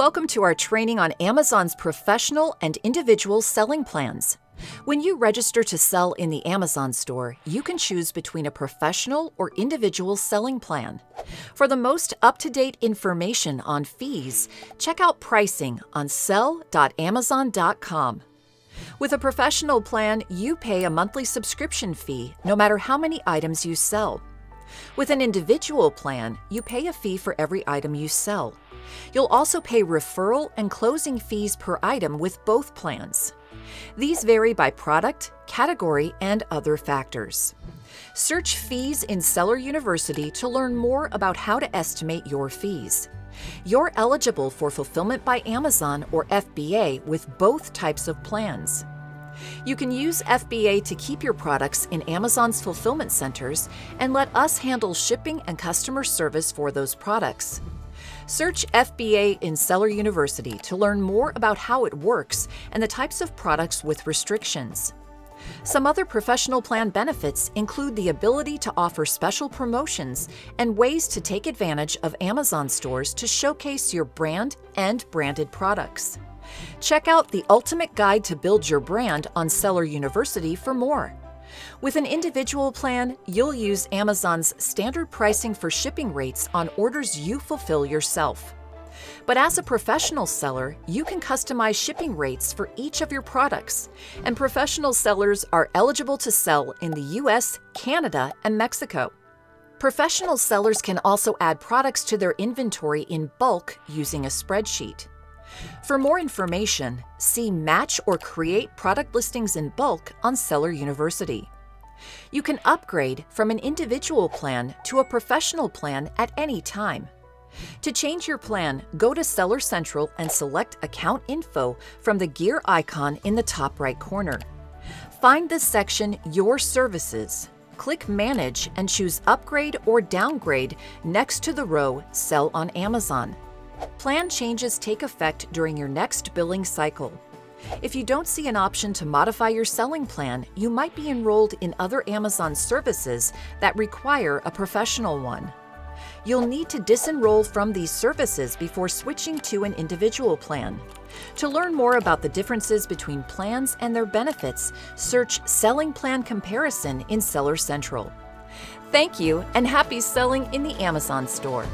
Welcome to our training on Amazon's professional and individual selling plans. When you register to sell in the Amazon store, you can choose between a professional or individual selling plan. For the most up-to-date information on fees, check out pricing on sell.amazon.com. With a professional plan, you pay a monthly subscription fee no matter how many items you sell. With an individual plan, you pay a fee for every item you sell. You'll also pay referral and closing fees per item with both plans. These vary by product, category, and other factors. Search Fees in Seller University to learn more about how to estimate your fees. You're eligible for Fulfillment by Amazon or FBA with both types of plans. You can use FBA to keep your products in Amazon's fulfillment centers and let us handle shipping and customer service for those products. Search FBA in Seller University to learn more about how it works and the types of products with restrictions. Some other professional plan benefits include the ability to offer special promotions and ways to take advantage of Amazon stores to showcase your brand and branded products. Check out the Ultimate Guide to Build Your Brand on Seller University for more. With an individual plan, you'll use Amazon's standard pricing for shipping rates on orders you fulfill yourself. But as a professional seller, you can customize shipping rates for each of your products, and professional sellers are eligible to sell in the US, Canada, and Mexico. Professional sellers can also add products to their inventory in bulk using a spreadsheet. For more information, see Match or Create Product Listings in Bulk on Seller University. You can upgrade from an individual plan to a professional plan at any time. To change your plan, go to Seller Central and select Account Info from the gear icon in the top right corner. Find the section Your Services. Click Manage and choose Upgrade or Downgrade next to the row Sell on Amazon. Plan changes take effect during your next billing cycle. If you don't see an option to modify your selling plan, you might be enrolled in other Amazon services that require a professional one. You'll need to disenroll from these services before switching to an individual plan. To learn more about the differences between plans and their benefits, search Selling Plan Comparison in Seller Central. Thank you, and happy selling in the Amazon store.